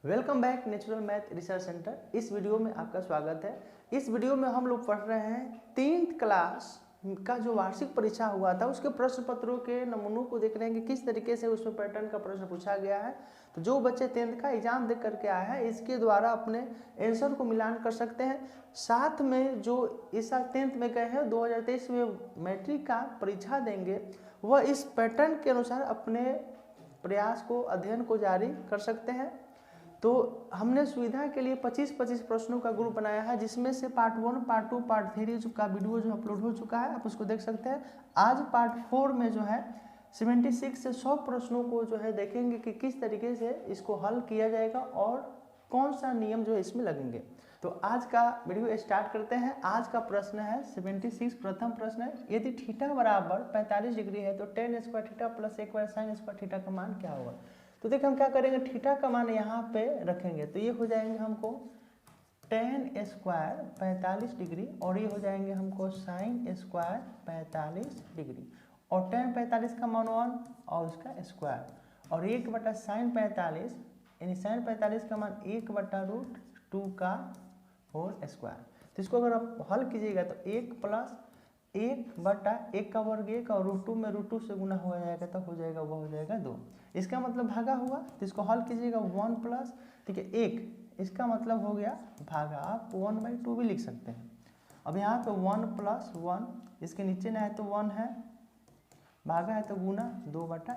Welcome back natural math research centre. इस video में आपका स्वागत है। इस वीडियो में हम लोग पढ़ रहे हैं 3th क्लास का जो वार्षिक परीक्षा हुआ था उसके प्रश्न पत्रों के नमूनों को देख रहे हैं कि किस तरीके से उसमें पैटर्न का प्रश्न पूछा गया है। तो जो बच्चे 10th का एग्जाम दे करके आए हैं इसके द्वारा अपने आंसर को मिलान कर सकते हैं। साथ में जो इस साल 10th में गए हैं 2023 में मैट्रिक का परीक्षा देंगे वह इस पैटर्न के अनुसार अपने प्रयास को अध्ययन को जारी कर सकते हैं। तो हमने सुविधा के लिए 25-25 प्रश्नों का ग्रुप बनाया है जिसमें से पार्ट 1, पार्ट 2, पार्ट 3 का वीडियो जो अपलोड हो चुका है आप उसको देख सकते हैं। आज पार्ट 4 में जो है 76 से 100 प्रश्नों को जो है देखेंगे कि किस तरीके से इसको हल किया जाएगा और कौन सा नियम जो है इसमें लगेंगे। तो आज का वीडियो स्टार्ट करते हैं। आज का प्रश्न है 76। प्रथम प्रश्न है, यदि थीटा बराबर 45 डिग्री है तो tan स्क्वायर थीटा प्लस 1 बार sin स्क्वायर थीटा का मान क्या होगा। तो देखिए हम क्या करेंगे, थीटा का मान यहाँ पे रखेंगे तो ये हो जाएंगे हमको tan स्क्वायर 45 डिग्री और ये हो जाएंगे हमको sin स्क्वायर 45 डिग्री और tan 45 का मान 1 और उसका स्क्वायर और 1 बटा sin 45 यानी sin 45 का मान 1 बटा √2 का होल स्क्वायर। तो इसको अगर आप हल कीजिएगा तो 1 प्लस 1 बटा 1 का वर्ग 1 और √2 में √2 से गुना हो जाएगा तो हो जाएगा वह हो जाएगा 2। इसका मतलब भागा हुआ तो इसको हल कीजिएगा 1 प्लस ठीक है 1, इसका मतलब हो गया भागा। आप 1/2 भी लिख सकते हैं। अब यहाँ पे 1 प्लस 1 इसके नीचे ना है तो 1 है, भागा है तो गुना 2 बटा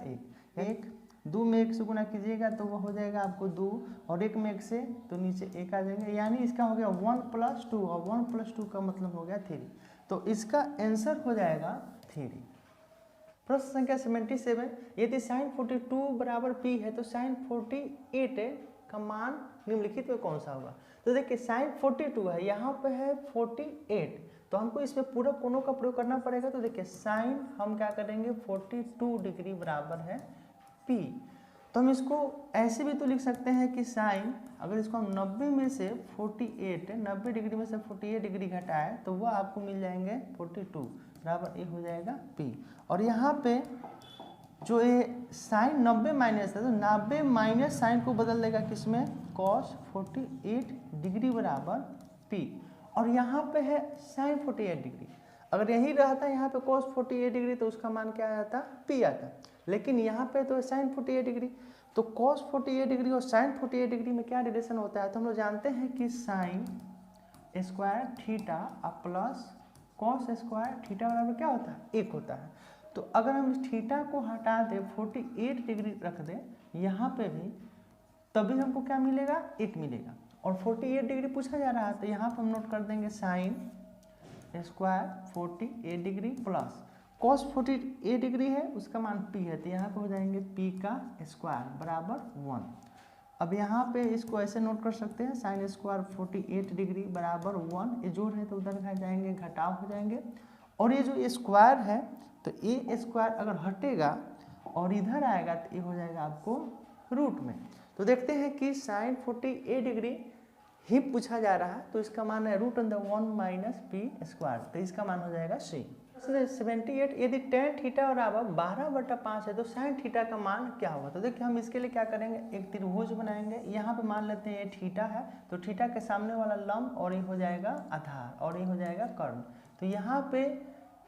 1। 2 में 1 से गुना कीजिएगा तो वो हो जाएगा आपको 2 और 1 में 1 से तो नीचे 1 आ जाएंगे, यानी इसका हो गया 1 + 2 और 1 + 2 का मतलब हो गया 3। तो इसका आंसर हो जाएगा 3। प्रश्न संख्या 77, यदि sin 42 बराबर p है तो sin 48 का मान निम्नलिखित में कौन सा होगा। तो देखिए sin 42 है, यहाँ पे है 48 तो हमको इसमें पूरा कोणों का प्रयोग करना पड़ेगा। तो देखिए sin हम क्या करेंगे 42 डिग्री बराबर है p। तो हम इसको ऐसे भी तो लिख सकते हैं कि sin अगर इसको हम 90 में से 90 डिग्री में से 48 डिग्री घटाए तो वह आपको मिल जाएंगे 42 बराबर ये हो जाएगा p। और यहाँ पे जो ये sin 90 माइनस है तो 90 माइनस साइन को बदल देगा किसमें cos 48 डिग्री बराबर p और यहाँ पे है sin 48 डिग्री। अगर यही रहता यहाँ पे cos 48 डिग्री तो उसका मान क्या आता p आता, लेकिन यहाँ पे तो sin 48 डिग्री तो cos 48 डिग्री और sin 48 डिग्री में क्या रिलेशन होता है। तो हम लोग जानते हैं कि sin square theta plus cos square theta बराबर क्या होता है 1 होता है। तो अगर हम इस थीटा को हटा दें 48 डिग्री रख दें यहाँ पे भी तभी हमको क्या मिलेगा 1 मिलेगा और 48 डिग्री पूछा जा रहा है तो यहाँ पर हम नोट कर देंगे sin square 48 degree plus cos 48 degree है उसका मान p है तो यहाँ पे हो जाएंगे p का स्क्वायर बराबर 1। अब यहाँ पे इसको ऐसे नोट कर सकते हैं sin स्क्वायर 48 डिग्री बराबर 1, ये जोड़ है तो उधर घट जाएंगे घटाव हो जाएंगे और ये जो स्क्वायर है तो ये स्क्वायर अगर हटेगा और इधर आएगा तो ये हो जाएगा आपको रूट में। तो देखते हैं कि sin 48 डिग्री ही पूछा जा रहा है तो इसका मान है √1 - p स्क्वायर तो इसका मान हो जाएगा c। 78, यदि tan थीटा बराबर 12/5 है तो sin थीटा का मान क्या होगा। तो देखिए हम इसके लिए क्या करेंगे, एक त्रिभुज बनाएंगे। यहाँ पे मान लेते हैं ये थीटा है तो थीटा के सामने वाला लंब और ये हो जाएगा आधार और ये हो जाएगा कर्ण। तो यहाँ पे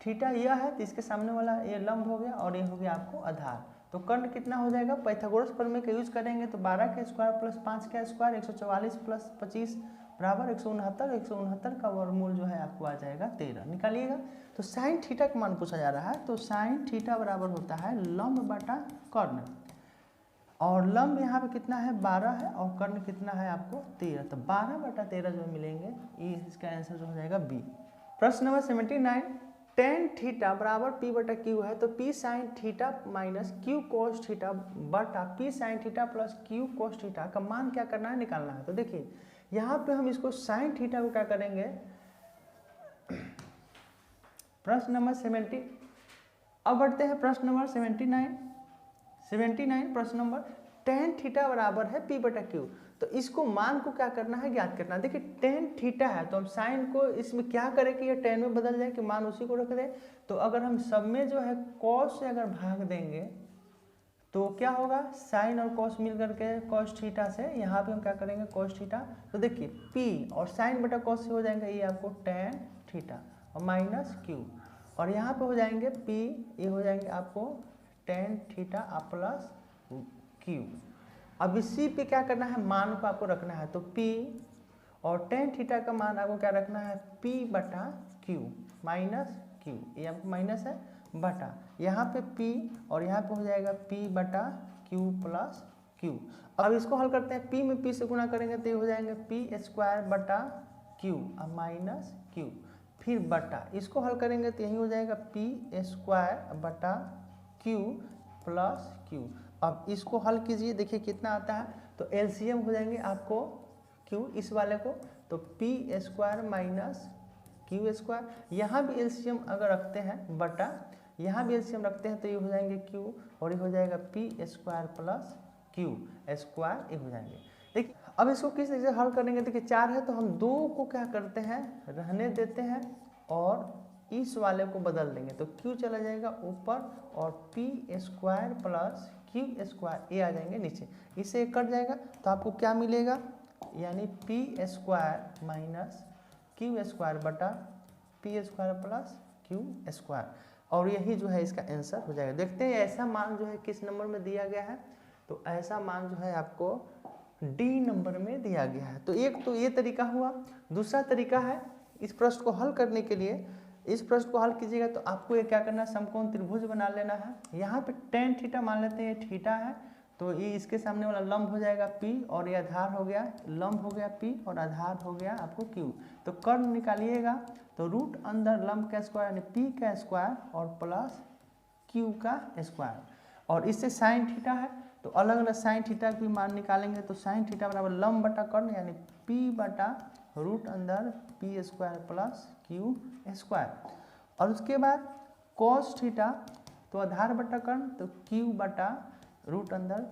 थीटा यह है तो इसके सामने वाला ये लंब हो गया और ये हो गया आपको आधार। तो कर्ण कितना हो जाएगा, पाइथागोरस प्रमेय का यूज करेंगे तो 12 का स्क्वायर प्लस 5 का स्क्वायर 144 प्लस 25 बराबर 169। 169 का वर्गमूल जो है आपको आ जाएगा 13, निकालिएगा। तो साइन थीटा का मान पूछा जा रहा है तो साइन थीटा बराबर होता है लंब बटा कर्ण और लंब यहाँ पे कितना है 12 है और कर्ण कितना है आपको 13, तो 12/13 जो मिलेंगे ये इसका आंसर जो हो जाएगा बी। प्रश्न नंबर 79, tan थीटा बराबर p/q है तो p sin theta minus q cos theta बटा p sin theta plus q cos theta का मान क्या करना है, निकालना है। तो देखिए यहाँ पे हम इसको sin थीटा को क्या करेंगे, प्रश्न नंबर 70। अब बढ़ते हैं प्रश्न नंबर 79 प्रश्न नंबर, tan थीटा बराबर है p/q तो इसको मान को क्या करना है ज्ञात करना है। देखिए tan थीटा है तो हम साइन को इसमें क्या करें कि ये tan में बदल जाए कि मान उसी को रख दें। तो अगर हम सब में जो है cos से अगर भाग देंगे तो क्या होगा, साइन और कॉस मिल करके कॉस थीटा से यहाँ पे हम क्या करेंगे कॉस थीटा। तो देखिए पी और साइन बटा कॉस से हो जाएगा ये आपको टेन थीटा और माइनस क्यू, और यहाँ पे हो जाएंगे पी, ये हो जाएंगे आपको टेन थीटा प्लस क्यू। अब इसी पे क्या करना है, मान को आपको रखना है। तो P और टेन थीटा का मान आपको क्या रखना है, P बटा Q माइनस Q, ये आपको माइनस है बटा, यहाँ पे P और यहाँ पे हो जाएगा P बटा Q प्लस Q। अब इसको हल करते हैं, P में P से गुणा करेंगे तो ये हो जाएंगे P स्क्वायर बटा Q और माइनस Q, फिर बटा, इसको हल करेंगे तो यही हो जाएगा P स्क्वायर बटा Q प्लस Q। अब इसको हल कीजिए, देखिए कितना आता है, तो एलसीएम हो जाएंगे आपको Q इस वाले को, तो P square minus Q square, यहाँ भी एलसीएम अगर रखते हैं बटा, यहाँ भी एलसीएम रखते हैं तो ये हो जाएंगे Q और ये हो जाएगा P square plus Q square, ये हो जाएंगे। देखिए अब इसको किस तरीके से हल करेंगे, देखिए 4 है तो हम 2 को क्या करते हैं रहने देते हैं और इस वाले को बदल देंगे, तो Q चला जाएगा ऊपर और P square plus Q square ये आ जाएंगे नीचे, इससे कट जाएगा तो आपको क्या मिलेगा, यानी P square minus Q square बटा P square plus Q square, और यही जो है इसका आंसर हो जाएगा। देखते हैं ऐसा मान जो है किस नंबर में दिया गया है, तो ऐसा मान जो है आपको डी नंबर में दिया गया है। तो एक तो ये तरीका हुआ, दूसरा तरीका है इस प्रश्न को हल करने के लिए, इस प्रश्न को हल कीजिएगा तो आपको ये क्या करना है, समकोण त्रिभुज बना लेना है। यहाँ पे टेन थीटा मान लेते हैं, ये थीटा है तो ये इसके सामने वाला लंब हो जाएगा P और ये आधार हो गया, लंब हो गया P और आधार हो गया आपको Q। तो कर्ण निकालिएगा तो रूट अंदर लंब का स्क्वायर यानी P का स्क्वायर और प्लस Q का स्क्वायर, और इससे साइन थीटा है तो अलग अलग साइन थीटा की मान निकालेंगे, तो साइन थीटा बराबर लंब बटा कर्ण यानी P बटा रूट अंदर P square plus Q square, और उसके बाद कॉस थीटा तो आधार बटा कर्ण तो Q बटा रूट अंदर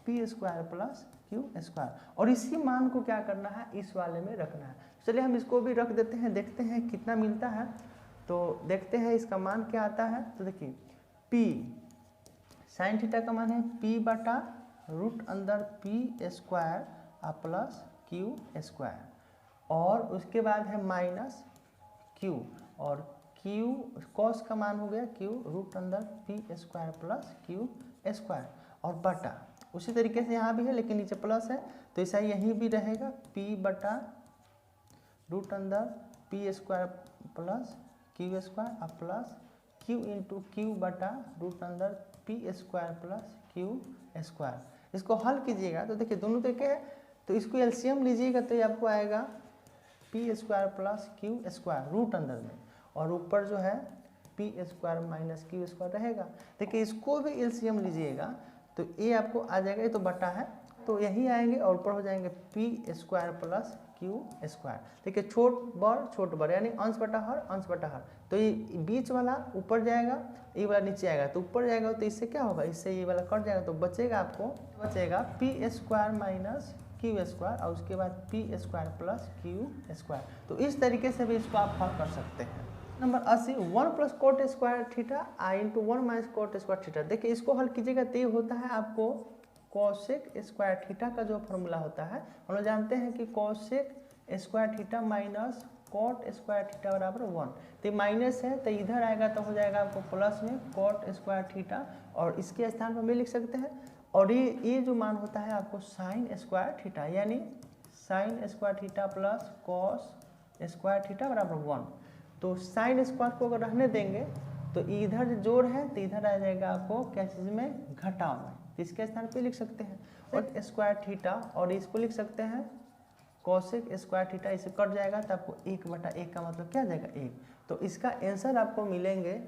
P square plus Q square, और इसी मान को क्या करना है इस वाले में रखना है। चलिए हम इसको भी रख देते हैं, देखते हैं कितना मिलता है। तो देखते हैं इसका मान क्या आता है, तो देखिए P साइन थीटा का मान है P बटा रूट अंदर P square plus Q square, और उसके बाद है माइनस Q, और Q कॉस का मान हो गया Q रूट अंदर P square plus Q square, और बटा उसी तरीके से यहाँ भी है लेकिन नीचे प्लस है तो ऐसा यहीं भी रहेगा P बटा रूट अंदर P square plus Q square plus Q into Q बटा रूट अंदर P square plus Q square. इसको हल कीजिएगा तो देखिए दोनों तरीके हैं, तो इसको एलसीएम लीजिएगा तो ये आपको आएगा P square plus Q square root अंदर में, और ऊपर जो है P square minus Q square रहेगा। देखिए इसको भी एलसीएम लीजिएगा तो ये आपको आ जाएगा, ये तो बटा है तो यही आएंगे और ऊपर हो जाएंगे P square plus Q square. देखिए छोट बड़ यानी अंश बटा हर, तो ये बीच वाला ऊपर जाएगा, ये वाला नीचे आएगा, तो ऊपर जाएगा तो इससे क्या होगा, इससे ये वाला कट जाएगा तो बचेगा आपको P square minus Q square और उसके बाद P square plus Q square. तो इस तरीके से भी इसको आप हल कर सकते हैं। Number 80 1 plus cot square theta i into 1 minus cot square theta. देखिए इसको हल कीजिएगा तो ये होता है आपको कोसेक स्क्वायर थीटा का जो फॉर्मूला होता है, हम लोग जानते हैं कि cosec square theta minus cot square theta बराबर 1, तो माइनस है तो इधर आएगा तो हो जाएगा आपको प्लस में कोट स्क्वायर थीटा, और इसके स्थान पर भी लिख सकते हैं। और ये जो मान होता है आपको साइन स्क्वायर थीटा, यानी sine square theta plus cos square theta बराबर 1। तो साइन स्क्वायर को अगर रहने देंगे तो इधर जोड़ है तो इधर आ जाएगा आपको क्या चीज़ में, घटाव में, तो इसके स्थान पे लिख सकते हैं और स्क्वायर थीटा, और इसको लिख सकते हैं कोसेक स्क्वायर थीटा, इसे कट जाएगा तो आपको 1/1 का मतलब क्या आ जाएगा 1। तो इसका आंसर आपको मिलेंगे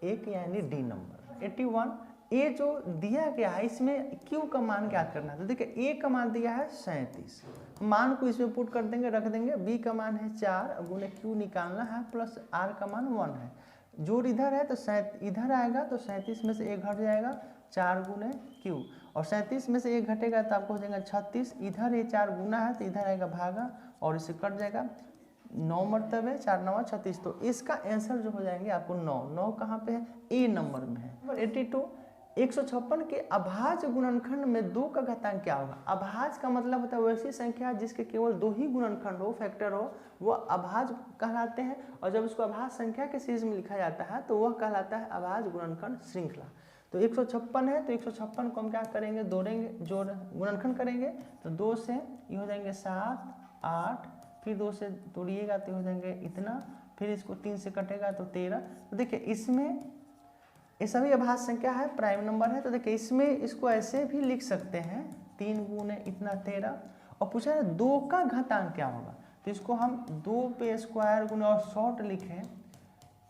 1 यानी डी नंबर 81। ए जो दिया गया है इसमें Q का मान ज्ञात करना है, तो देखिए A का मान दिया है 37, मान को इसमें पुट कर देंगे रख देंगे, B का मान है 4 गुने Q निकालना है प्लस R का मान 1 है, जोड़ इधर है तो इधर आएगा तो 37 में से 1 घट जाएगा 4 गुने Q, और 37 में से 1 घटेगा तो आपको हो जाएगा 36, इधर ये 4 गुना है तो इधर आएगा भागा और इसे कट जाएगा 9 मरतबे 4 9 36, तो इसका आंसर जो हो जाएंगे आपको 9 कहाँ पे है, ए नंबर में है। नंबर 82 156 के अभाज्य गुणनखंड में 2 का घातांक क्या होगा। अभाज्य का मतलब होता है वैसी संख्या जिसके केवल 2 ही गुणनखंड हो, फैक्टर हो, वो अभाज्य कहलाते हैं। और जब उसको अभाज्य संख्या के सीरीज में लिखा जाता है तो वह कहलाता है अभाज्य गुणनखंड श्रृंखला। तो 156 है तो 156 को हम क्या करेंगे, जोड़ गुणनखंड करेंगे। तो 2 से ये हो जाएंगे 7, 8, फिर 2 से तोड़िएगा तो हो जाएंगे इतना, फिर इसको 3 से कटेगा तो 13। तो देखिए इसमें ये सभी अभाज्य संख्या है, प्राइम नंबर है। तो देखिए इसमें इसको ऐसे भी लिख सकते हैं 3 गुने इतना 13, और पूछा है 2 का घातांक क्या होगा। तो इसको हम 2 पे स्क्वायर गुना और शॉर्ट लिखें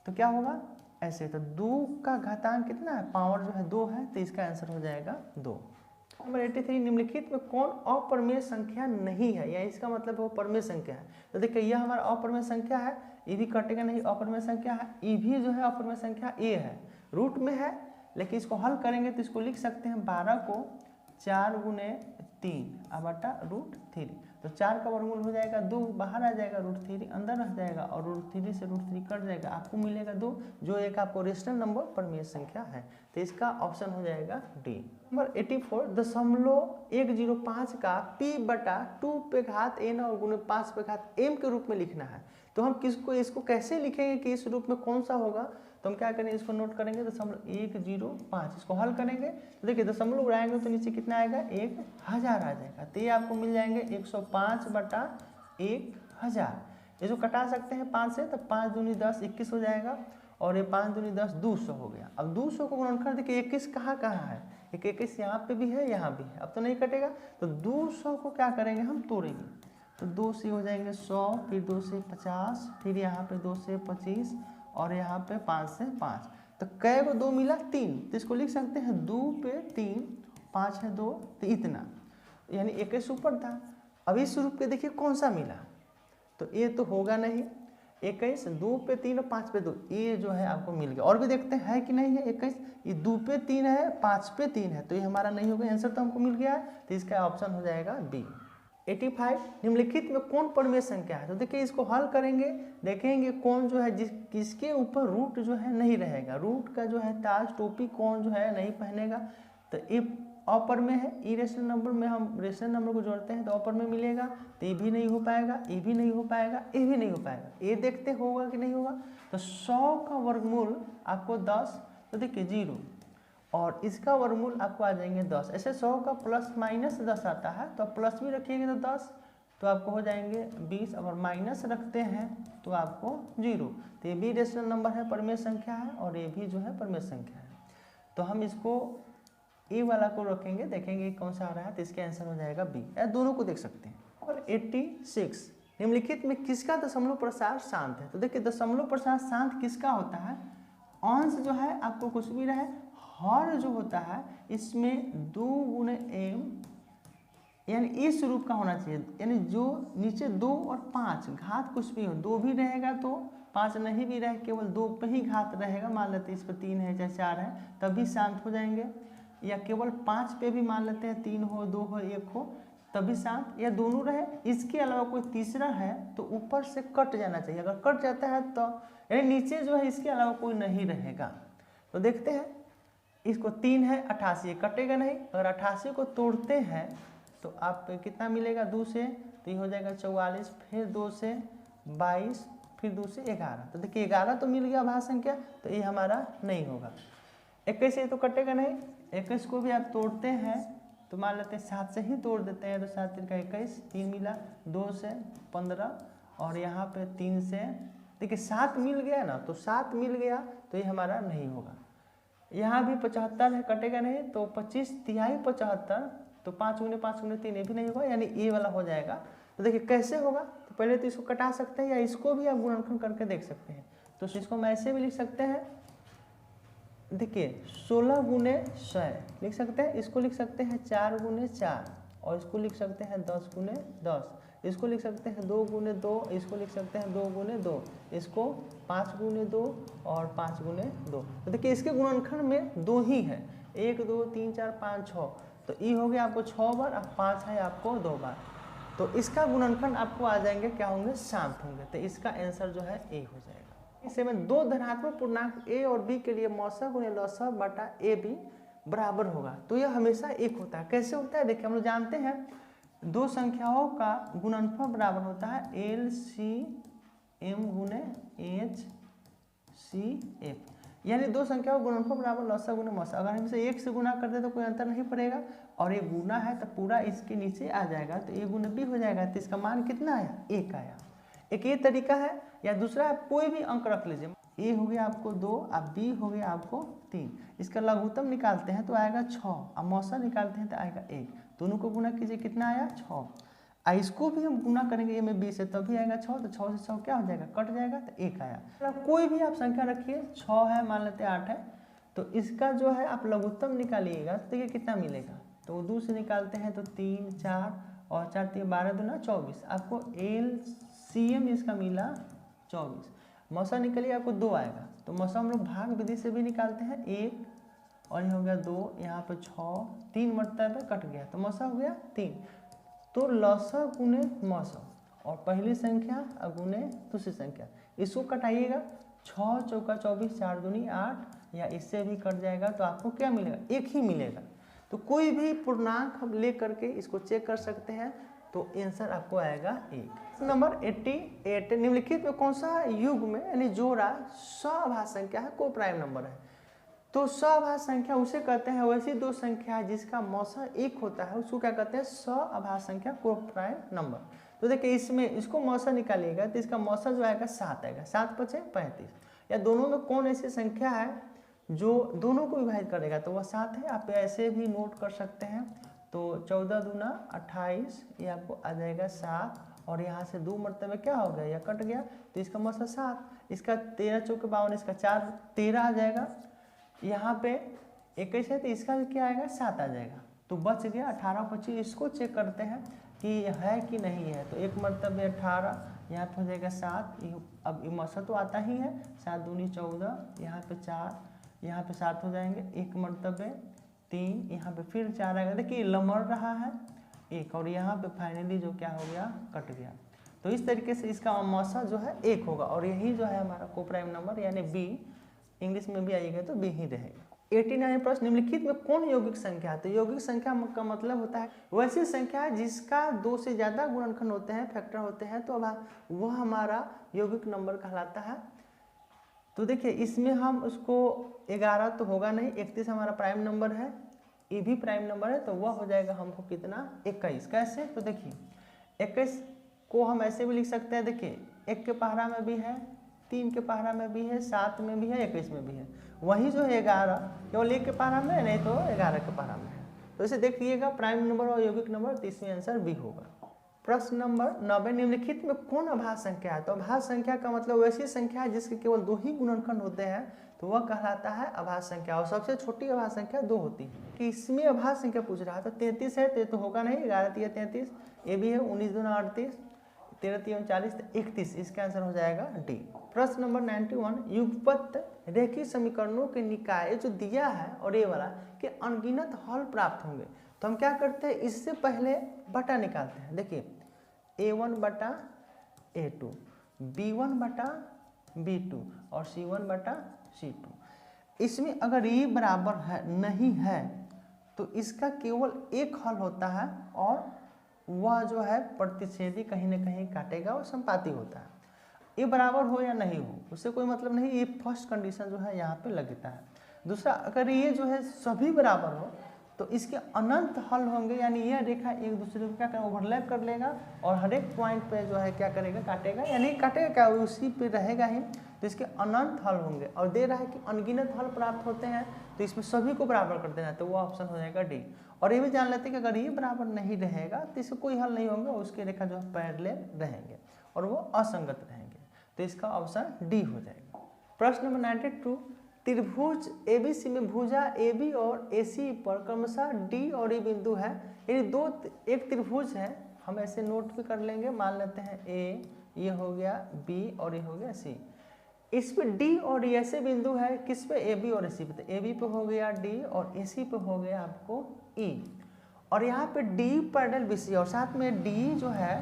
तो क्या होगा ऐसे। तो 2 का घातांक कितना है, पावर जो है 2 है, तो इसका आंसर हो जाएगा 2। नंबर 83, निम्नलिखित में कौन अपरिमेय संख्या नहीं है, या इसका मतलब वो परिमेय संख्या है। तो देखिए यह हमारा अपरिमेय संख्या है, ये भी कटेगा नहीं, अपरिमेय संख्या है। ये भी जो है अपरिमेय संख्या ए है, रूट में है, लेकिन इसको हल करेंगे तो इसको लिख सकते हैं 12 को 4 गुने 3 बटा √3। तो 4 का वर्गमूल हो जाएगा 2, बाहर आ जाएगा √3, अंदर रह जाएगा और √3 से √3 कट जाएगा, आपको मिलेगा 2, जो एक आपको रेशनल नंबर परिमेय संख्या है। तो इसका ऑप्शन हो जाएगा डी। नंबर 84, 0.105 का p/2 पे घात n और गुणे 5 पे घात m के रूप में लिखना है। तो हम इसको कैसे लिखेंगे कि इस रूप में कौन सा होगा। तो हम क्या करेंगे, इसको नोट करेंगे 0.105, इसको हल करेंगे तो देखिए दशमलव उड़ाएंगे तो नीचे कितना आएगा 1000 आ जाएगा। तो ये आपको मिल जाएंगे 105/1000। ये जो कटा सकते हैं 5 से, तो 5 दूनी 10, 21 हो जाएगा, और ये 5 दूनी 10, 200 हो गया। अब 200 को गुणनखंड देखिए 21 कहाँ है, 21 यहाँ पे भी है, यहाँ भी है, अब तो नहीं कटेगा। तो 200 को क्या करेंगे, हम तोड़ेंगे। तो 2 से हो जाएंगे 100, फिर 2 से 50, फिर यहाँ पे 2 से 25, और यहाँ पे 5 से 5। तो कै को 2 मिला 3, तो इसको लिख सकते हैं 2 पे 3, 5 है 2, तो इतना, यानी 21 ऊपर था। अब इस रूप के देखिए कौन सा मिला, तो ये तो होगा नहीं। 21, 2 पे 3 और 5 पे 2, ये जो है आपको मिल गया। और भी देखते हैं है कि नहीं है। 21, ये 2 पे 3 है, 5 पे 3 है, तो ये हमारा नहीं होगा, आंसर तो हमको मिल गया है। तो इसका ऑप्शन हो जाएगा बी। 85, निम्नलिखित में कौन परिमेय संख्या है। तो देखिए इसको हल करेंगे, देखेंगे कौन जो है किसके ऊपर रूट जो है नहीं रहेगा, रूट का जो है ताज टोपी कौन जो है नहीं पहनेगा। तो ये अपरिमेय है, इरेशनल नंबर में हम रेशनल नंबर को जोड़ते हैं तो अपरिमेय मिलेगा। तो ये भी नहीं हो पाएगा, ये भी नहीं हो पाएगा, ये भी नहीं हो पाएगा। ये देखते होगा कि नहीं होगा। तो 100 का वर्गमूल आपको 10, तो देखिए 0, और इसका वर्गमूल आपको आ जाएंगे 10। ऐसे 100 का प्लस माइनस 10 आता है, तो आप प्लस भी रखिएगा तो 10, तो आपको हो जाएंगे 20, और माइनस रखते हैं तो आपको 0। तो ये भी रेशनल नंबर है, परिमेय संख्या है, और ये भी जो है परिमेय संख्या है। तो हम इसको ए वाला को रखेंगे, देखेंगे कौन सा आ रहा है, तो इसका आंसर हो जाएगा बी। दोनों को देख सकते हैं। और 86, निम्नलिखित में किसका दशमलव प्रसार शांत है। तो देखिए दशमलव प्रसार शांत किसका होता है, अंश जो है आपको कुछ भी रहे, हर जो होता है इसमें 2 गुणे m, यानी इस रूप का होना चाहिए, यानी जो नीचे 2 और 5 घात कुछ भी हो, 2 भी रहेगा तो 5 नहीं भी रहे, केवल 2 पे ही घात रहेगा। मान लेते हैं इस पर 3 है चाहे 4 है, तभी शांत हो जाएंगे। या केवल 5 पे भी मान लेते हैं 3 हो, 2 हो, 1 हो, तभी शांत, या दोनों रहे। इसके अलावा कोई तीसरा है तो ऊपर से कट जाना चाहिए, अगर कट जाता है तो यानी नीचे जो है इसके अलावा कोई नहीं रहेगा। तो देखते हैं, इसको 3 है 88, कटेगा नहीं। अगर 88 को तोड़ते हैं तो आप कितना मिलेगा, 2 से, तो ये हो जाएगा 44, फिर 2 से 22, फिर 2 से 11। तो देखिए 11 तो मिल गया अभाज्य संख्या, तो ये हमारा नहीं होगा। 21 से तो कटेगा नहीं, 21 को भी आप तोड़ते हैं तो मान लेते हैं 7 से ही तोड़ देते हैं, तो 7 3 का 21, 3 मिला, 2 से 15, और यहाँ पे 3 से, देखिए 7 मिल गया ना, तो 7 मिल गया तो ये हमारा नहीं होगा। यहाँ भी 75 है, कटेगा नहीं, तो 25 तिहाई 75, तो 5 गुने 5 गुने 3, ये भी नहीं होगा, यानी ये वाला हो जाएगा। तो देखिए कैसे होगा, तो पहले तो इसको कटा सकते हैं, या इसको भी आप गुणनखंड करके देख सकते हैं। तो इसको हम ऐसे भी लिख सकते हैं, देखिए 16 गुने 100 लिख सकते हैं, इसको लिख सकते हैं 4 गुने 4, और इसको लिख सकते हैं 10 गुने 10, इसको लिख सकते हैं 2 गुने 2, इसको लिख सकते हैं 2 गुने 2, इसको 5 गुने 2 और 5 गुने 2। तो देखिए इसके गुणनखंड में 2 ही है, 1 2 3 4 5 6, तो ये हो गया आपको 6 बार, अब 5 है आपको 2 बार। तो इसका गुणनखंड आपको आ जाएंगे क्या होंगे, शांत होंगे। तो इसका आंसर जो है ए हो जाएगा। इसे में 2 धनात्मक पूर्णांक a और b के लिए मौसा गुणे लौसा बटा ab बराबर होगा, तो यह हमेशा 1 होता है। कैसे होता है देखिए, हम लोग जानते हैं दो संख्याओं का गुणनफल बराबर होता है LCM गुने HCF, यानी दो संख्याओं का गुणनफल बराबर लसा गुने मसा। अगर हम इसे 1 से गुना करते तो कोई अंतर नहीं पड़ेगा, और ये गुना है तो पूरा इसके नीचे आ जाएगा, तो A गुने B हो जाएगा, तो इसका मान कितना आया 1 आया। एक ये तरीका है, या दूसरा है कोई भी अंक रख लीजिए, A हो गया आपको 2 और B हो गया आपको 3, इसका लघुत्तम निकालते हैं तो आएगा 6 और मौसा निकालते हैं तो आएगा 1, दोनों को गुना कीजिए कितना आया 6। इसको भी हम गुना करेंगे A में B से तभी आएगा 6, तो 6 से 6 क्या हो जाएगा कट जाएगा तो 1 आया। तो कोई भी आप संख्या रखिए, 6 है मान लेते हैं 8 है, तो इसका जो है आप लघुत्तम निकालिएगा तो देखिए कितना मिलेगा, तो 2 से निकालते हैं तो 3 4 और 4 3 12 दूना 24, आपको LCM इसका मिला 24। मौसा निकलिए आपको 2 आएगा, तो मौसा हम लोग भाग विधि से भी निकालते हैं 1 और ये हो गया 2, यहाँ पे 6 3 मरतबे कट गया तो मौसा हो गया 3। तो लसा गुने मौसा और पहली संख्या गुने दूसरी संख्या, इसको कटाइएगा 6 चौका 24 4 दूनी 8, या इससे भी कट जाएगा तो आपको क्या मिलेगा 1 ही मिलेगा। तो कोई भी पूर्णांक हम ले करके इसको चेक कर सकते हैं, तो आंसर आपको आएगा 1। नंबर 88, निम्नलिखित में कौन सा युग में यानी जोड़ा सभाज्य संख्या है, को प्राइम नंबर है। तो सभाज्य संख्या उसे कहते हैं, वैसी दो संख्या जिसका मौसा 1 होता है उसको क्या कहते हैं सभाज्य संख्या, को प्राइम नंबर। तो देखिए इसमें इसको मौसा निकालिएगा तो इसका मौसा जो आएगा 7 आएगा, 7 5 35, या दोनों में कौन ऐसी संख्या है जो दोनों को विभाजित करेगा तो वह 7 है। आप ऐसे भी नोट कर सकते हैं, तो 14 दूना 28, ये आपको आ जाएगा 7, और यहाँ से 2 मरतबे क्या हो गया, यह कट गया तो इसका मौसा 7, इसका 13 चौके 52, इसका 4 13 आ जाएगा, यहाँ पे 21 है तो इसका भी क्या आएगा 7 आ जाएगा, तो बच गया 18 25। इसको चेक करते हैं कि है कि नहीं है, तो 1 मरतबे 18, यहाँ पे हो जाएगा 7, अब मौसा तो आता ही है, 7 दूनी 14, यहाँ पे 4, यहाँ पे 7 हो जाएंगे, 1 मरतबे 3, यहाँ पे फिर 4 आएगा, देखिए लमड़ रहा है 1, और यहाँ पे फाइनली जो क्या हो गया कट गया। तो इस तरीके से इसका मौसा जो है 1 होगा, और यही जो है हमारा को प्राइम नंबर यानी B, इंग्लिश में भी आइएगा तो B ही रहेगा। 89 प्रश्न, निम्नलिखित में कौन यौगिक संख्या है। तो यौगिक संख्या का मतलब होता है वैसी संख्या जिसका 2 से ज़्यादा गुणनखंड होते हैं, फैक्टर होते हैं, तो वह हमारा यौगिक नंबर कहलाता है। तो देखिए इसमें हम उसको 11 तो होगा नहीं, 31 हमारा प्राइम नंबर है, ये भी प्राइम नंबर है, तो वह हो जाएगा हमको कितना 21। कैसे, तो देखिए 21 को हम ऐसे भी लिख सकते हैं, देखिए 1 के पहरा में भी है, 3 के पहरा में भी है, 7 में भी है, 21 में भी है। वही जो है 11 केवल 1 के पहरा में, नहीं तो 11 के पहरा में है। तो इसे देखिएगा प्राइम नंबर और यौगिक नंबर, तो इसमें आंसर B होगा। प्रश्न नंबर 90, निम्नलिखित में कौन अभाज्य संख्या है। तो अभाज्य संख्या का मतलब वैसी संख्या है जिसके केवल 2 ही गुणनखंड होते हैं, तो वह कहलाता है अभाज्य संख्या, और सबसे छोटी अभाज्य संख्या 2 होती है। कि इसमें अभाज्य संख्या पूछ रहा है, तो 33 है तो होगा नहीं, 11 3 33, ये भी है 19 दूना 38, 13 3 40, 31, इसका आंसर हो जाएगा D। प्रश्न नंबर 91, युगपत रेखीय समीकरणों के निकाय जो दिया है और ये वाला कि अनगिनत हल प्राप्त होंगे, तो हम क्या करते हैं इससे पहले बटा निकालते हैं। देखिए A1 बटा A2, B1 बटा B2 और C1 बटा C2। इसमें अगर ये बराबर है नहीं है तो इसका केवल एक हल होता है, और वह जो है प्रतिच्छेदी कहीं ना कहीं काटेगा और संपाती होता है। ये बराबर हो या नहीं हो उससे कोई मतलब नहीं, ये फर्स्ट कंडीशन जो है यहाँ पे लगता है। दूसरा, अगर ये जो है सभी बराबर हो तो इसके अनंत हल होंगे, यानी यह रेखा एक दूसरे को क्या करेगा ओवरलैप कर लेगा, और हर एक पॉइंट पे जो है क्या करेगा काटेगा, यानी काटेगा क्या उसी पे रहेगा ही, तो इसके अनंत हल होंगे। और दे रहा है कि अनगिनत हल प्राप्त होते हैं, तो इसमें सभी को बराबर कर देना है, तो वो ऑप्शन हो जाएगा D। और ये भी जान लेते हैं कि अगर ये बराबर नहीं रहेगा तो इससे कोई हल नहीं होगा, उसके रेखा जो है पैरेलल रहेंगे और वो असंगत रहेंगे, तो इसका ऑप्शन D हो जाएगा। प्रश्न नंबर 92, त्रिभुज ABC में भुजा AB और AC पर क्रमशः D और E बिंदु है, यानी एक त्रिभुज है, हम ऐसे नोट भी कर लेंगे, मान लेते हैं A, ये हो गया B और ये हो गया C। इस पे D और E ऐसे बिंदु है किस पे, AB और AC पे, तो AB पे हो गया D और AC पे हो गया आपको E, और यहाँ पे D पैरेलल BC, और साथ में D जो है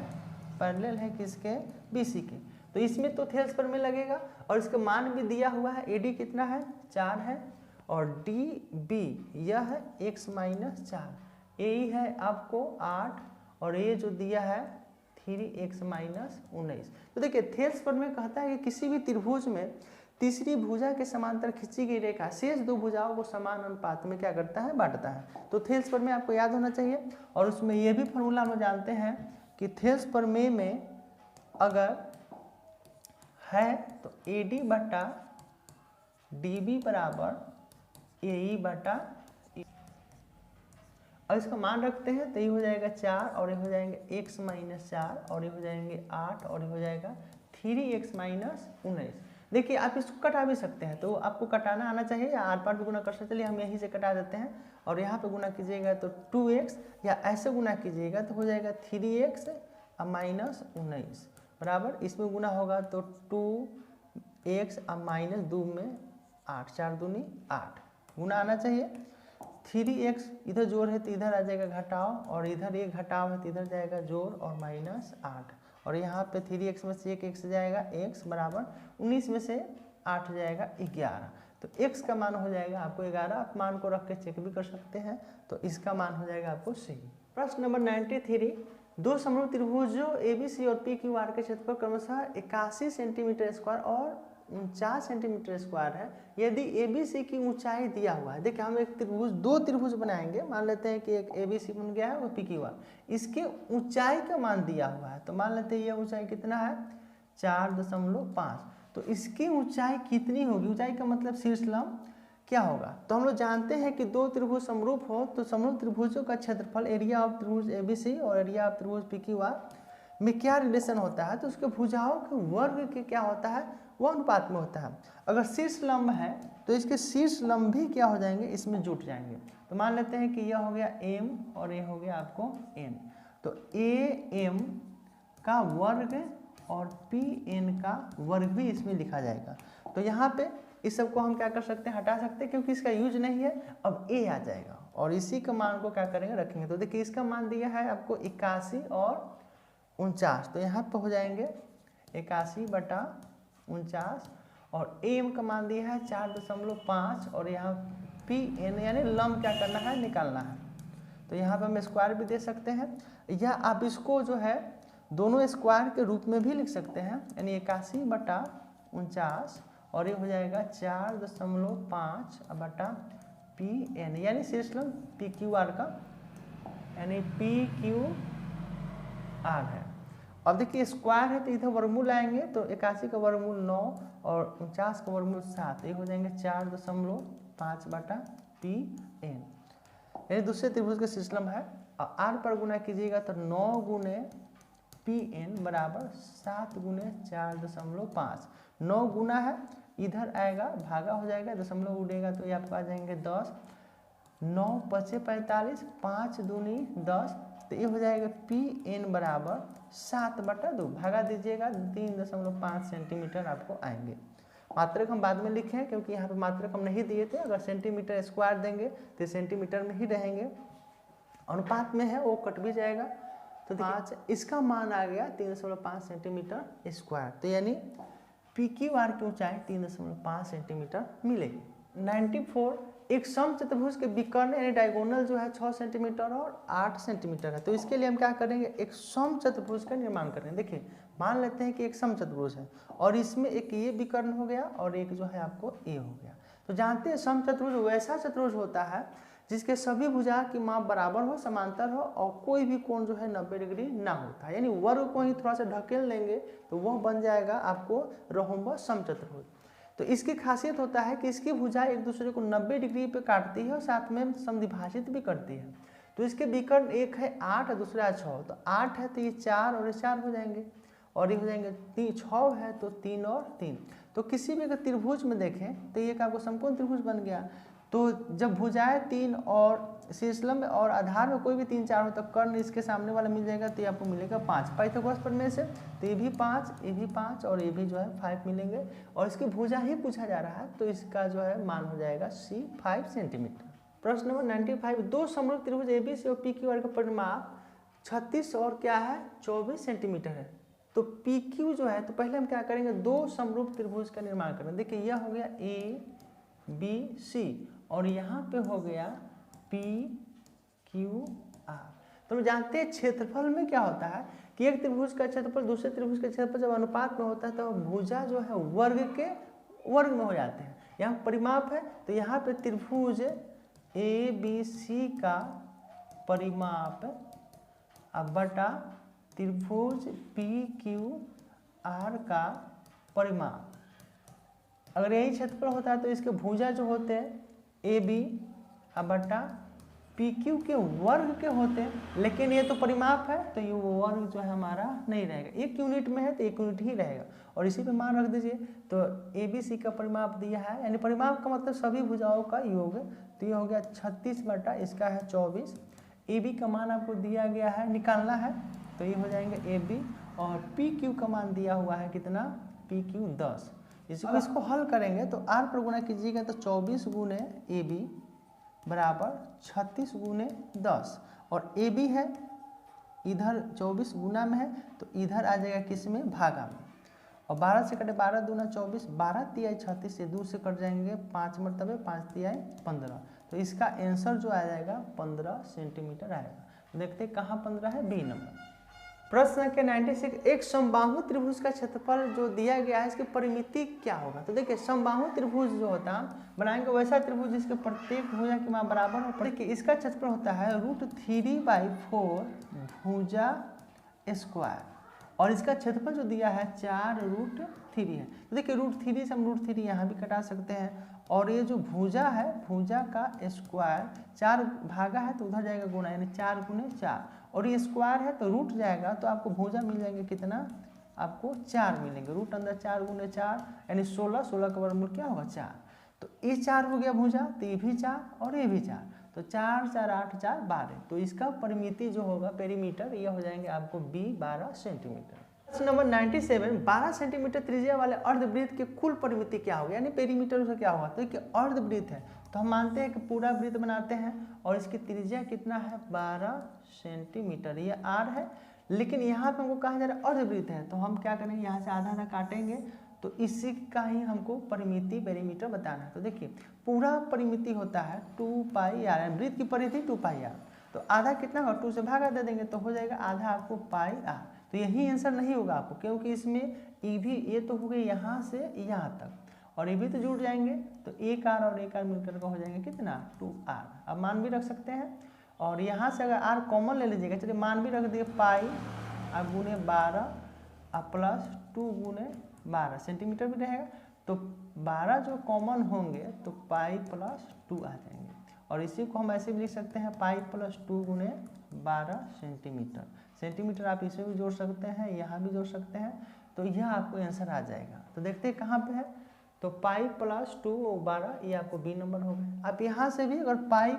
पैरेलल है किसके, BC के, तो इसमें तो थेल्स पर में लगेगा, और इसका मान भी दिया हुआ है, AD कितना है 4 है, और डी बी यह है x माइनस 4, ए है आपको 8 और ये जो दिया है 3x माइनस 19। तो देखिए थेल्स प्रमेय कहता है कि किसी भी त्रिभुज में तीसरी भुजा के समांतर खींची गई रेखा शेष दो भुजाओं को समान अनुपात में क्या करता है, बांटता है। तो थेल्स प्रमेय आपको याद होना चाहिए। और उसमें यह भी फॉर्मूला हम जानते हैं कि थेल्स प्रमेय में अगर है तो AD बटा DB बराबर AE बटा, और इसका मान रखते हैं तो ये हो जाएगा 4 और ये हो जाएंगे x माइनस 4 और ये हो जाएंगे 8 और ये हो जाएगा 3x माइनस 19। देखिए आप इसको कटा भी सकते हैं, तो आपको कटाना आना चाहिए या आर पार भी गुना कर सकते। चलिए हम यहीं से कटा देते हैं और यहाँ पे गुना कीजिएगा तो 2x, या ऐसे गुना कीजिएगा तो हो जाएगा 3x माइनस 19 बराबर, इसमें गुना होगा तो 2x माइनस 2 में 8, 4 दूनी 8 गुना आना चाहिए। 3x इधर जोड़ है तो इधर आ जाएगा घटाव, और इधर ये घटाव है तो इधर जाएगा जोड़ और माइनस 8, और यहाँ पे 3x में से एक x जाएगा x बराबर 19 में से 8 जाएगा 11। तो x का मान हो जाएगा आपको 11। आप मान को रख के चेक भी कर सकते हैं, तो इसका मान हो जाएगा आपको सही। प्रश्न नंबर 93, दो समरूप त्रिभुजों ABC और PQR के क्षेत्रफल क्रमशः 81 सेंटीमीटर स्क्वायर और 49 सेंटीमीटर स्क्वायर है। यदि ABC की ऊंचाई दिया हुआ है, देखिए हम एक त्रिभुज, दो त्रिभुज बनाएंगे, मान लेते हैं कि एक ABC बन गया है और PQR, इसके ऊंचाई का मान दिया हुआ है, तो मान लेते हैं यह ऊंचाई कितना है 4.5, तो इसकी ऊंचाई कितनी होगी, ऊंचाई का मतलब शीर्ष लंब क्या होगा। तो हम लोग जानते हैं कि दो त्रिभुज समरूप हो तो समरूप त्रिभुजों का क्षेत्रफल एरिया ऑफ त्रिभुज ABC और एरिया ऑफ त्रिभुज PQR में क्या रिलेशन होता है, तो उसके भुजाओं के वर्ग के क्या होता है, वो अनुपात में होता है। अगर शीर्ष लंब है तो इसके शीर्ष लंब भी क्या हो जाएंगे, इसमें जुट जाएंगे। तो मान लेते हैं कि यह हो गया m और ये हो गया आपको n, तो AM का वर्ग और PN का वर्ग भी इसमें लिखा जाएगा। तो यहाँ पे इस सब को हम क्या कर सकते हैं, हटा सकते हैं, क्योंकि इसका यूज नहीं है। अब A आ जाएगा और इसी का मान को क्या करेंगे, रखेंगे। तो देखिए इसका मान दिया है आपको 81 और 49, तो यहाँ पे हो जाएंगे 81 बटा 49, और AM का मान दिया है 4.5 और यहाँ PN यानी लंब क्या करना है, निकालना है। तो यहाँ पे हम स्क्वायर भी दे सकते हैं, या आप इसको जो है दोनों स्क्वायर के रूप में भी लिख सकते हैं, यानी 81 बटा 49 और ये हो जाएगा 4.5 बटा PN यानी शीर्ष लंब PQR का, यानी PQR है। अब देखिए स्क्वायर है तो इधर वर्गमूल आएंगे, तो 81 का वर्गमूल 9 और 49 का वर्गमूल 7, ये हो जाएंगे 4.5 बटा PN, यानी दूसरे त्रिभुज का शीर्ष लंब है। और R पर गुना कीजिएगा तो 9 गुने PN बराबर 7 गुने 4.5, 9 गुना है, इधर आएगा भागा हो जाएगा, दशमलव उड़ेगा तो ये आपको आ जाएंगे 10, 9 पचे 45, 5 दूनी 10, तो ये हो जाएगा PN बराबर 7/2, भागा दीजिएगा 3.5 सेंटीमीटर आपको आएंगे। मात्रक हम बाद में लिखे हैं क्योंकि यहाँ पे मात्रक हम नहीं दिए थे, अगर सेंटीमीटर स्क्वायर देंगे तो सेंटीमीटर में ही रहेंगे, अनुपात में है वो कट भी जाएगा। तो 5 इसका मान आ गया 3.5 सेंटीमीटर स्क्वायर, तो यानी PQR की ऊंचाई 3.5 सेंटीमीटर मिलेगी। 94, एक सम चतुर्भुज के विकर्ण यानी डायगोनल जो है 6 सेंटीमीटर और 8 सेंटीमीटर है। तो इसके लिए हम क्या करेंगे, एक सम चतुर्भुज का निर्माण करेंगे। देखिए मान लेते हैं कि एक सम चतुर्भुज है और इसमें एक ये विकर्ण हो गया और एक जो है आपको ए हो गया। तो जानते हैं सम चतुर्भुज वैसा चतुर्भुज होता है जिसके सभी भुजा की माप बराबर हो, समांतर हो और कोई भी कोण जो है 90 डिग्री ना होता है, यानी वर्ग को ही थोड़ा सा ढकेल लेंगे तो वह बन जाएगा आपको रोम्बस समचतुर्भुज। तो इसकी खासियत होता है कि इसकी भुजा एक दूसरे को 90 डिग्री पे काटती है और साथ में समद्विभाजित भी करती है। तो इसके विकर्ण एक है 8 और दूसरा 6, तो 8 है तो ये 4 और ये 4 हो जाएंगे और ये हो जाएंगे 6 है तो 3 और 3। तो किसी भी अगर त्रिभुज में देखें तो ये आपको समकोण त्रिभुज बन गया। तो जब भुजाएं 3 और शीर्षलंब और आधार में कोई भी 3 4 हो तो कर्ण इसके सामने वाला मिल जाएगा, तो ये आपको मिलेगा 5 पाइथागोरस प्रमेय से। तो ये भी 5, ये भी 5 और ये भी जो है 5 मिलेंगे और इसकी भुजा ही पूछा जा रहा है, तो इसका जो है मान हो जाएगा C 5 सेंटीमीटर। प्रश्न नंबर 95, दो समरूप त्रिभुज ABC और PQR का परिमाप 36 और क्या है 24 सेंटीमीटर है। तो PQ जो है, तो पहले हम क्या करेंगे, दो समरूप त्रिभुज का निर्माण करेंगे। देखिए यह हो गया ABC और यहाँ पे हो गया पी क्यू आर। तो हम जानते हैं क्षेत्रफल में क्या होता है कि एक त्रिभुज का क्षेत्रफल दूसरे त्रिभुज के क्षेत्रफल जब अनुपात में होता है तो भुजा जो है वर्ग के वर्ग में हो जाते हैं। यहाँ परिमाप है तो यहाँ पे त्रिभुज ए बी सी का परिमाप अब बटा त्रिभुज पी क्यू आर का परिमाप। अगर यही क्षेत्रफल होता है तो इसके भुजा जो होते हैं ए बी अब बटा पी क्यू के वर्ग के होते हैं, लेकिन ये तो परिमाप है तो ये वर्ग जो है हमारा नहीं रहेगा, एक यूनिट में है तो एक यूनिट ही रहेगा। और इसी पे मान रख दीजिए तो ए बी सी का परिमाप दिया है, यानी परिमाप का मतलब सभी भुजाओं का योग। तो ये हो गया 36 बटा इसका है 24। ए बी का मान आपको दिया गया है, निकालना है तो ये हो जाएंगे ए बी, और पी क्यू का मान दिया हुआ है कितना, पी क्यू 10। इसको हल करेंगे तो आर पर गुणा कीजिएगा तो 24 गुने ए बी बराबर 36 गुने 10, और ए बी है इधर 24 गुना में है तो इधर आ जाएगा किस में, भागा में। और 12 से कटे 12 दूना 24, 12 तिहाई 36 से 2 से कट जाएंगे 5 मरतबे 5 तिहाई 15। तो इसका आंसर जो आ जाएगा 15 सेंटीमीटर आएगा। तो देखते हैं कहाँ 15 है, बी नंबर। प्रश्न संख्या 96, एक समबाहु त्रिभुज का क्षेत्रफल जो दिया गया है इसकी परिमिति क्या होगा। तो देखिए समबाहु त्रिभुज जो होता है बनाएंगे वैसा त्रिभुज जिसके प्रत्येक भुजा की मान बराबर हो। देखिए इसका क्षेत्रफल होता है √3/4 भुजा स्क्वायर, और इसका क्षेत्रफल जो दिया है 4√3 है। तो देखिए √3 से हम √3 यहाँ भी कटा सकते हैं, और ये जो भुजा है भुजा का स्क्वायर 4 भागा है तो उधर जाएगा गुणा, यानी 4 गुने 4, और ये स्क्वायर है तो रूट जाएगा तो आपको भुजा मिल जाएंगे कितना, आपको 4 मिलेंगे। रूट अंदर 4 गुने 4 यानी 16, 16 का वर्गमूल क्या होगा 4। तो ये 4 हो गया भुजा, तो ये भी 4 और ये भी 4, तो 4 4 8 4 12। तो इसका परिमिति जो होगा पेरीमीटर ये हो जाएंगे आपको बी 12 सेंटीमीटर। प्रश्न नंबर 97, 12 सेंटीमीटर त्रिज्या वाले अर्धवृत्त की कुल परिमिति क्या होगी, यानी पेरीमीटर उसका क्या होगा। तो अर्धवृत्त है तो हम मानते हैं कि पूरा वृत्त बनाते हैं और इसकी त्रिज्या कितना है 12 सेंटीमीटर, ये आर है। लेकिन यहाँ पे हमको कहा जा रहा है अर्धवृत्त है तो हम क्या करेंगे, यहाँ से आधा आधा काटेंगे तो इसी का ही हमको परिमिति पेरीमीटर बताना है। तो देखिए पूरा परिमिति होता है 2πr, वृत्त की परिधि 2πr, तो आधा कितना होगा 2 से भागा दे देंगे तो हो जाएगा आधा आपको πr। तो यही आंसर नहीं होगा आपको, क्योंकि इसमें ये भी ये तो हो गई यहाँ से यहाँ तक, और ये भी तो जुड़ जाएंगे तो एक आर और एक आर मिलकर का हो जाएंगे कितना 2r। अब मान भी रख सकते हैं, और यहाँ से अगर r कॉमन ले लीजिएगा, चलिए मान भी रख दिए पाई अब गुने 12 अब प्लस 2 गुने 12 सेंटीमीटर भी रहेगा, तो 12 जो कॉमन होंगे तो पाई प्लस 2 आ जाएंगे, और इसी को हम ऐसे भी लिख सकते हैं पाई प्लस 2 गुने 12 सेंटीमीटर। सेंटीमीटर आप इसमें भी जोड़ सकते हैं, यहाँ भी जोड़ सकते हैं, तो यह आपको आंसर आ जाएगा। तो देखते हैं कहाँ पे है, तो पाई प्लस 2 और 12 ये आपको बी नंबर हो गए। आप यहाँ से भी अगर पाई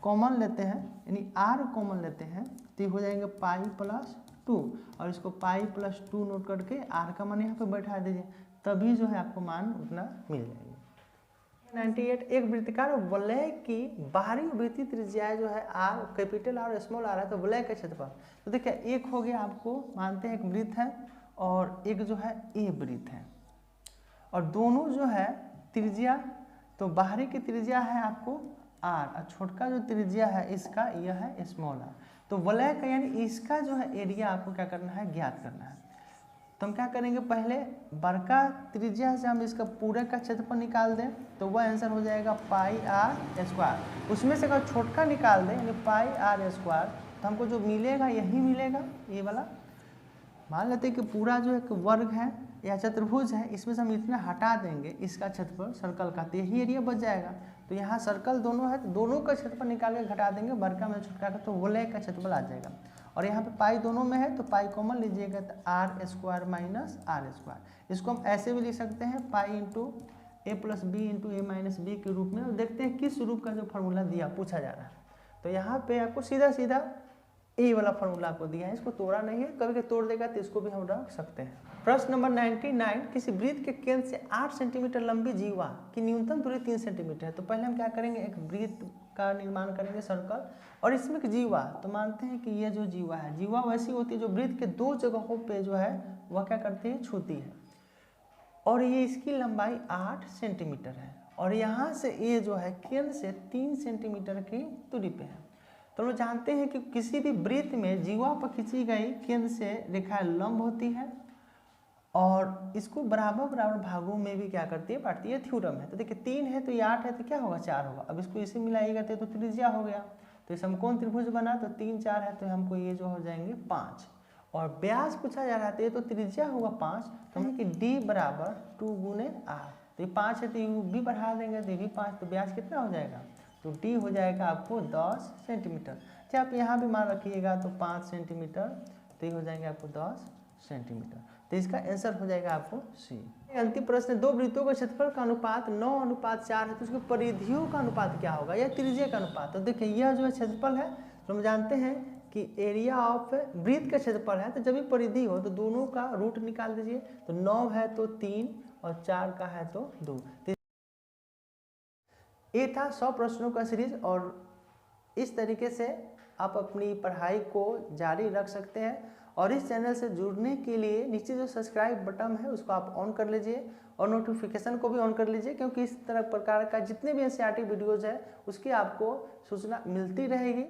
कॉमन लेते हैं यानी आर कॉमन लेते हैं तो ये हो जाएंगे पाई प्लस 2, और इसको पाई प्लस 2 नोट करके आर का मान यहाँ पे बैठा दीजिए, तभी जो है आपको मान उतना मिल जाएगी। 98, एक वृत्तकार वलय की बाहरी वृत्तीय त्रिज्या जो है R, capital R small R है, तो वलय का क्षेत्रफल। तो देखिए एक हो गया, आपको मानते हैं एक वृत्त है और एक जो है ए वृत्त है, और दोनों जो है त्रिज्या, तो बाहरी की त्रिज्या है आपको आर और छोटका जो त्रिज्या है इसका यह है स्मॉल आर। तो वलय का यानी इसका जो है एरिया आपको क्या करना है, ज्ञात करना है। तो हम क्या करेंगे, पहले बड़का त्रिज्या से हम इसका पूरे का क्षेत्रफल निकाल दें तो वह आंसर हो जाएगा पाई आर स्क्वायर। उसमें से अगर छोटका निकाल दें यानी पाई आर स्क्वायर तो हमको जो मिलेगा यही मिलेगा, ये वाला। मान लेते हैं कि पूरा जो एक वर्ग है या चतुर्भुज है, इसमें से हम इतना हटा देंगे इसका क्षेत्रफल सर्कल का, तो यही एरिया बच जाएगा। तो यहाँ सर्कल दोनों है तो दोनों का क्षेत्रफल निकाल के घटा देंगे बड़का में छोटका का, तो वलय का क्षेत्रफल आ जाएगा। और यहाँ पे पाई दोनों में है तो पाई कॉमन लीजिएगा तो R square minus R square. इसको हम ऐसे भी लिख सकते हैं pi into A plus B into A minus B के रूप में। और देखते हैं किस रूप का जो फार्मूला दिया पूछा जा रहा है। तो यहाँ पे आपको सीधा सीधा ए वाला फार्मूला आपको दिया है, इसको तोड़ा नहीं है, कभी तोड़ देगा तो इसको भी हम रख सकते हैं। प्रश्न नंबर 99, किसी वृत्त के केंद्र से 8 सेंटीमीटर लंबी जीवा की न्यूनतम दूरी 3 सेंटीमीटर है। तो पहले हम क्या करेंगे, एक वृत्त का निर्माण करेंगे सर्कल, और इसमें एक जीवा, तो मानते हैं कि ये जो जीवा है, जीवा वैसी होती है जो वृत्त के 2 जगहों पे जो है वह क्या करती है, छूती है, और ये इसकी लंबाई 8 सेंटीमीटर है। और यहाँ से ये जो है केंद्र से 3 सेंटीमीटर की दूरी पे है। तो हम लोग जानते हैं कि किसी भी वृत्त में जीवा पर खींची गई केंद्र से रेखा लंब होती है और इसको बराबर बराबर भागों में भी क्या करती है, बांटती है। थ्योरम है। तो देखिए 3 है तो ये 8 है तो क्या होगा, 4 होगा। अब इसको इसे मिलाइएगा तो त्रिज्या हो गया। तो इस समकोण त्रिभुज बना तो 3 4 है तो हमको ये जो हो जाएंगे 5। और व्यास पूछा जा रहा है तो त्रिज्या होगा 5। तो हम कि d बराबर 2 गुने r। तो ये 5 है तो ये भी बढ़ा देंगे तो ये भी 5। तो व्यास कितना हो जाएगा, तो d हो जाएगा आपको 10 सेंटीमीटर। चाहे आप यहाँ भी मान रखिएगा तो 5 सेंटीमीटर, तो ये हो जाएंगे आपको 10 सेंटीमीटर। तो इसका आंसर हो जाएगा आपको सी। अंतिम प्रश्न, दो वृत्तों का क्षेत्रफल का अनुपात 9:4 है तो उसकी परिधियों का अनुपात क्या होगा, या त्रिज्या का अनुपात। तो देखिए यह जो है क्षेत्रफल है, तो हम जानते हैं कि एरिया ऑफ वृत्त का क्षेत्रफल है, तो जब भी परिधि हो तो दोनों का रूट निकाल दीजिए। तो 9 है तो 3 और 4 का है तो 2। ये था 100 प्रश्नों का सीरीज और इस तरीके से आप अपनी पढ़ाई को जारी रख सकते हैं। और इस चैनल से जुड़ने के लिए नीचे जो सब्सक्राइब बटन है उसको आप ऑन कर लीजिए और नोटिफिकेशन को भी ऑन कर लीजिए, क्योंकि इस तरह प्रकार का जितने भी एनसीईआरटी वीडियोज़ है उसकी आपको सूचना मिलती रहेगी।